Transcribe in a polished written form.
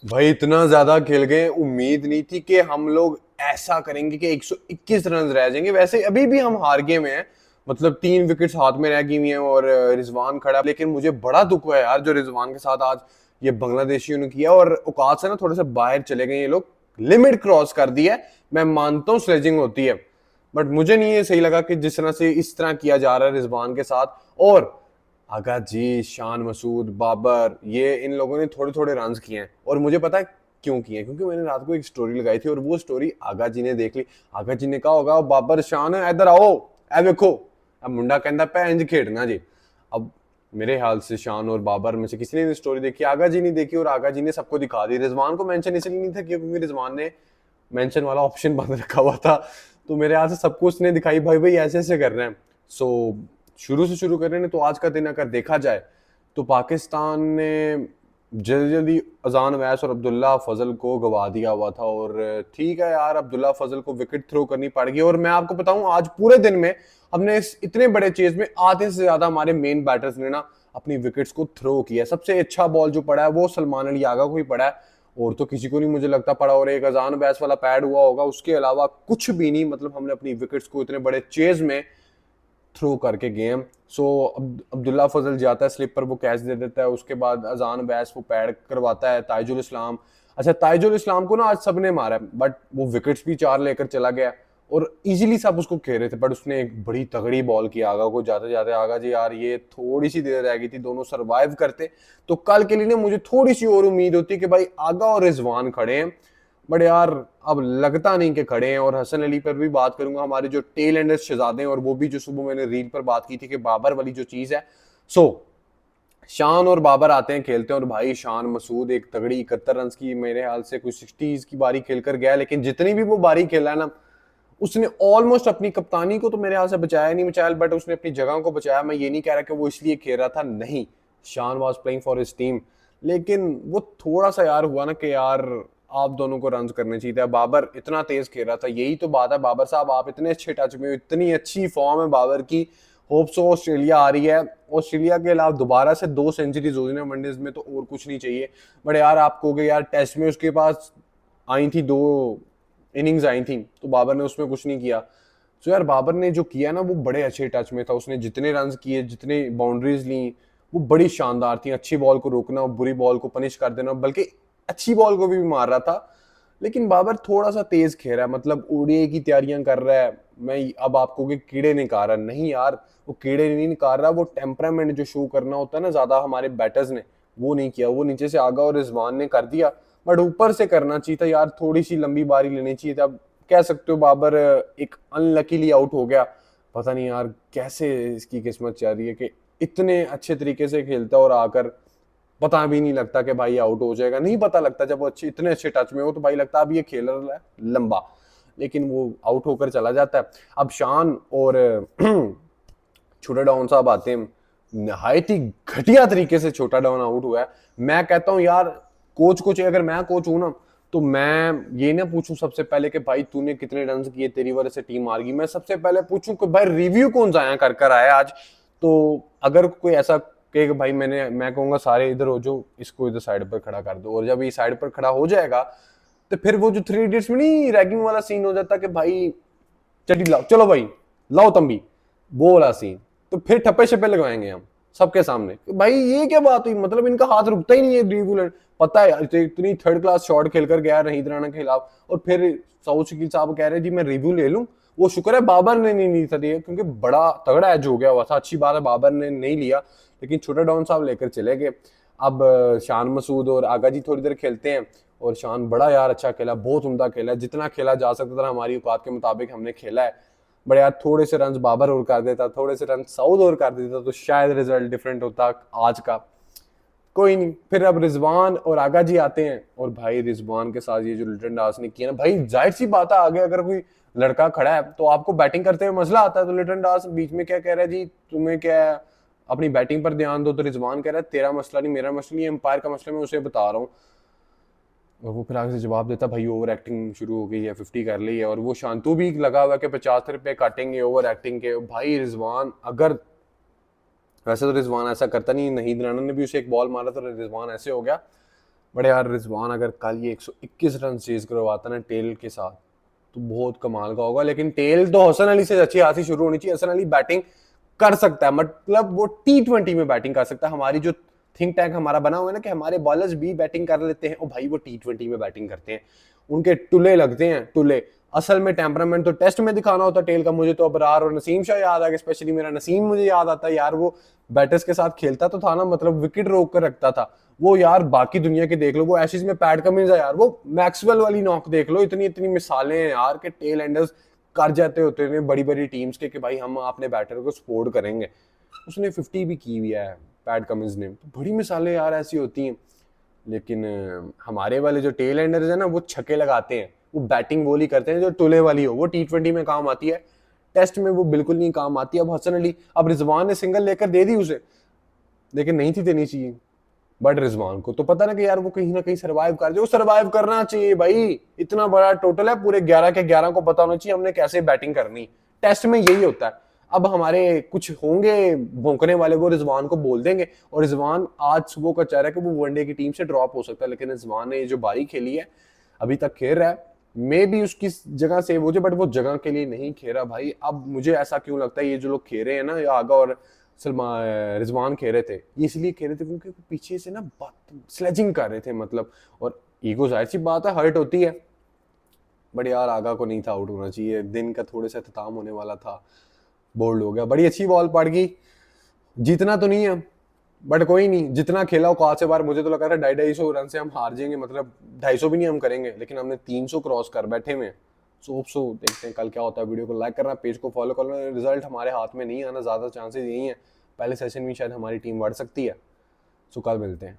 भाई इतना ज्यादा खेल गए, उम्मीद नहीं थी कि हम लोग ऐसा करेंगे कि 121 रन रह जाएंगे। वैसे अभी भी हम हार गए में हैं, मतलब 3 विकेट्स हाथ में रह गई हुई हैं और रिजवान खड़ा। लेकिन मुझे बड़ा दुख हुआ है यार जो रिजवान के साथ आज ये बांग्लादेशियों ने किया, और औकात से ना थोड़े से बाहर चले गए ये लोग, लिमिट क्रॉस कर दी है। मैं मानता हूँ स्लेजिंग होती है, बट मुझे नहीं ये सही लगा कि जिस तरह से इस तरह किया जा रहा है रिजवान के साथ। और आगा जी, शान मसूद, बाबर, ये इन लोगों ने थोड़े थोड़े रन किए हैं। और मुझे पता है क्यों किए हैं, क्योंकि मैंने रात को एक स्टोरी लगाई थी और वो स्टोरी आगा जी ने देख ली। आगा जी ने कहा होगा बाबर शान है इधर आओ, ए देखो, अब मुंडा कहता पे इंज खेडना जी। अब मेरे ख्याल से शान और बाबर में से किसी ने स्टोरी देखी, आगा जी नहीं देखी, और आगा जी ने सबको दिखा दी। रिजवान को मेंशन इसलिए नहीं था क्योंकि रिजवान ने मेंशन वाला ऑप्शन बंद रखा हुआ था। तो मेरे यहाँ से सबको उसने दिखाई, भाई भाई ऐसे ऐसे कर रहे हैं। सो शुरू से शुरू कर रहे हैं। तो आज का दिन अगर देखा जाए तो पाकिस्तान ने जल्दी जल्दी अजान वैस और अब्दुल्ला फजल को गवा दिया हुआ था। और ठीक है यार, अब्दुल्ला फजल को विकेट थ्रो करनी पड़ गई। और मैं आपको बताऊं, आज पूरे दिन में हमने इस इतने बड़े चेज में आधे से ज्यादा हमारे मेन बैटर्स ने ना अपनी विकेट्स को थ्रो किया। सबसे अच्छा बॉल जो पड़ा है वो सलमान अली आगा को ही पड़ा है, और तो किसी को नहीं मुझे लगता पड़ा। और एक अजान बैस वाला पैड हुआ होगा, उसके अलावा कुछ भी नहीं। मतलब हमने अपनी विकेट्स को इतने बड़े चेज में थ्रो करके गेम। सो अब्दुल्ला फजल जाता है स्लिप पर, वो कैच दे देता है। उसके बाद अजान बैस वो पैड करवाता है ताइजुल इस्लाम। अच्छा, ताइजुल इस्लाम को ना आज सबने मारा, बट वो विकेट्स भी 4 लेकर चला गया और इजीली सब उसको खेल रहे थे। बट उसने एक बड़ी तगड़ी बॉल की आगा को, जाते जाते आगा जी यार ये थोड़ी सी देर रह गई थी, दोनों सरवाइव करते तो कल के लिए ना मुझे थोड़ी सी और उम्मीद होती कि भाई आगा और रिजवान खड़े हैं। बट यार अब लगता नहीं कि खड़े हैं। और हसन अली पर भी बात करूंगा, हमारे जो टेल एंडर्स शहजादे हैं, और वो भी जो सुबह मैंने रील पर बात की थी कि बाबर वाली जो चीज है। सो शान और बाबर आते हैं, खेलते हैं, और भाई शान मसूद एक तगड़ी 71 रन की, मेरे ख्याल से कुछ 60s की बारी खेलकर गया। लेकिन जितनी भी वो बारी खेला है ना, उसने ऑलमोस्ट अपनी कप्तानी को तो मेरे हाथ से बचाया नहीं बचाया, बट उसने अपनी जगह को बचाया। मैं ये नहीं कह रहा कि वो इसलिए खेल रहा था, नहीं, शान was playing for his team. लेकिन वो थोड़ा सा यार हुआ ना कि यार आप दोनों को रन करने चाहिए था। बाबर इतना तेज खेल रहा था, यही तो बात है। बाबर साहब आप इतने अच्छे टच में हो, इतनी अच्छी फॉर्म है बाबर की। होप सो ऑस्ट्रेलिया आ रही है, ऑस्ट्रेलिया के अलावा दोबारा से 2 सेंचुरीज हो जाए वनडेज में, तो और कुछ नहीं चाहिए। बट यार आप कहोगे यार टेस्ट में उसके पास आई थी 2 इनिंग्स आई थी, तो बाबर ने उसमें कुछ नहीं किया। तो यार बाबर ने जो किया ना वो बड़े अच्छे टच में था। उसने जितने रन किए, जितने बाउंड्रीज ली, वो बड़ी शानदार थी। अच्छी बॉल को रोकना, बुरी बॉल को पनिश कर देना, बल्कि अच्छी बॉल को भी मार रहा था। लेकिन बाबर थोड़ा सा तेज खेल रहा है, मतलब ओडीआई की तैयारियां कर रहा है। मैं अब आपको कि कीड़े निकाल रहा, नहीं यार, वो कीड़े नहीं निकाल रहा, वो टेम्परामेंट जो शो करना होता है ना ज्यादा हमारे बैटर्स ने, वो नहीं किया। वो नीचे से आगा और रिजवान ने कर दिया, बट ऊपर से करना चाहिए था यार, थोड़ी सी लंबी बारी लेनी चाहिए था। अब कह सकते हो बाबर एक अनलकीली आउट हो गया। पता नहीं यार कैसे इसकी किस्मत चाह रही है कि इतने अच्छे तरीके से खेलता और आकर पता भी नहीं लगता कि भाई आउट हो जाएगा। नहीं पता लगता, जब वो अच्छे इतने अच्छे टच में हो तो भाई लगता है अब ये खेल रहा है लंबा, लेकिन वो आउट होकर चला जाता है। अब शान और छोटा डाउन साहब आते हैं, नहायत ही घटिया तरीके से छोटा डाउन आउट हुआ है। मैं कहता हूं यार, कोच को चाहिए, अगर मैं कोच हूं ना तो मैं ये ना पूछूं सबसे पहले कि भाई तूने कितने रन किए, तेरी वजह से टीम हार गई। मैं सबसे पहले पूछूं कि भाई रिव्यू कौन जाया कर कर आया आज। तो अगर कोई ऐसा कहे कि भाई मैं कहूंगा सारे इधर हो जो, इसको इधर साइड पर खड़ा कर दो। और जब ये साइड पर खड़ा हो जाएगा तो फिर वो जो 3 इडियट्स में नहीं रैगिंग वाला सीन हो जाता कि भाई चटी लाओ, चलो भाई लाओ तंबी, वो वाला सीन। तो फिर ठप्पे शप्पे लगवाएंगे हम सबके सामने कि भाई ये क्या बात हुई, मतलब इनका हाथ रुकता ही नहीं है रिव्यू। पता है इतनी थर्ड क्लास शॉट खेलकर गया रहीद राणा के खिलाफ, और फिर साउथ शकील साहब कह रहे जी मैं रिव्यू ले लूं। वो शुक्र है बाबर ने नहीं था दिया, क्योंकि बड़ा तगड़ा एज हो गया हुआ था। अच्छी बात है बाबर ने नहीं लिया, लेकिन छोटा डाउन साहब लेकर चले गए। अब शान मसूद और आगा जी थोड़ी देर खेलते हैं, और शान बड़ा यार अच्छा खेला, बहुत उम्दा खेला, जितना खेला जा सकता था हमारी औकात के मुताबिक हमने खेला है। बट यार थोड़े से रन बाबर और कर देता, थोड़े से रन साउद और कर देता, तो शायद रिजल्ट डिफरेंट होता आज का। कोई नहीं, फिर अब रिजवान और आगा जी आते हैं, और भाई रिजवान के साथ ये जो लिटन दास ने किया ना, भाई जाहिर सी बात है आगे अगर कोई लड़का खड़ा है तो आपको बैटिंग करते हुए मसला आता है। तो लिटन दास बीच में क्या कह रहा है जी, तुम्हें क्या है, अपनी बैटिंग पर ध्यान दो। तो रिजवान कह रहा है तेरा मसला नहीं, मेरा मसला नहीं, एम्पायर का मसला, मैं उसे बता रहा हूँ। और वो फिर आगे से जवाब देता भाई ओवर एक्टिंग शुरू हो गई है, 50 कर ली है। और वो शांतु भी लगा हुआ है कि 50 रुपए काटेंगे ओवर एक्टिंग के। भाई रिजवान अगर, वैसे तो रिजवान ऐसा करता नहीं, नहीद राणा ने भी उसे एक बॉल मारा तो रिजवान ऐसे हो गया। बड़े यार रिजवान अगर कल ये 121 रन चेज करवाता ना टेल के साथ तो बहुत कमाल का होगा। लेकिन टेल तो हसन अली से अच्छी खासी शुरू होनी चाहिए। हसन अली बैटिंग कर सकता है, मतलब वो T20 में बैटिंग कर सकता है। हमारी जो थिंक टैंक हमारा बना हुआ है ना कि हमारे बॉलर्स भी बैटिंग कर लेते हैं, ओ भाई वो T20 में बैटिंग करते हैं, उनके टुले लगते हैं टुले। असल में टेम्परामेंट तो टेस्ट में दिखाना होता टेल का। मुझे तो अबरार और नसीम शाह याद आ गया, स्पेशली मेरा नसीम मुझे याद आता है यार। वो बैटर्स के साथ खेलता तो था ना, मतलब विकेट रोक कर रखता था वो यार। बाकी दुनिया के देख लो, वो एशेज में पैट कमिंस है यार, वो मैक्सवेल वाली नॉक देख लो। इतनी इतनी मिसालें हैं यार के टेल एंडर्स कर जाते होते हैं बड़ी बड़ी टीम्स के कि भाई हम अपने बैटर को सपोर्ट करेंगे। उसने 50 भी की हुई है पैट कमिंस ने, तो बड़ी मिसालें यार ऐसी होती हैं। लेकिन हमारे वाले जो टेल एंडर्स है ना, वो छक्के लगाते हैं, वो बैटिंग बोली करते हैं जो टुले वाली हो। वो T20 में काम आती है, टेस्ट में वो बिल्कुल नहीं काम आती। अब हसन अली, अब रिजवान ने सिंगल लेकर दे दी उसे, लेकिन नहीं थी देनी चाहिए। बट रिजवान को तो पता ना कि यार वो कहीं ना कहीं सर्वाइव कर जाए, वो सर्वाइव करना चाहिए भाई। इतना बड़ा टोटल है, पूरे 11 के 11 को पता होना चाहिए हमने कैसे बैटिंग करनी। टेस्ट में यही होता है। अब हमारे कुछ होंगे भौंकने वाले, वो रिजवान को बोल देंगे। और रिजवान आज सुबह का चाह रहा है कि वो वनडे की टीम से ड्रॉप हो सकता है, लेकिन रिजवान ने जो बारी खेली है अभी तक खेल रहा है। मे भी उसकी जगह सेव हो जाए, बट वो जगह के लिए नहीं खेल रहा भाई। अब मुझे ऐसा क्यों लगता है ये जो लोग खेल रहे हैं ना, या आगा और रिजवान खेल रहे थे, ये इसलिए खेल रहे थे क्योंकि पीछे से ना स्लेजिंग कर रहे थे मतलब। और ईगो जाहिर सी बात है हर्ट होती है। बट यार आगा को नहीं था आउट होना चाहिए, दिन का थोड़े सा इख्तिताम होने वाला था, बोल्ड हो गया। बड़ी अच्छी बॉल पड़ गई, जीतना तो नहीं है बट कोई नहीं, जितना खेला औकात से बाहर। मुझे तो लगा था 250 रन से हम हार जाएंगे, मतलब 250 भी नहीं हम करेंगे, लेकिन हमने 300 क्रॉस कर बैठे हुए। सो देखते हैं कल क्या होता है। वीडियो को लाइक करना, पेज को फॉलो करना। रिजल्ट हमारे हाथ में नहीं आना, ज़्यादा चांसेस यही हैं। पहले सेशन में शायद हमारी टीम बढ़ सकती है। सो कल मिलते हैं।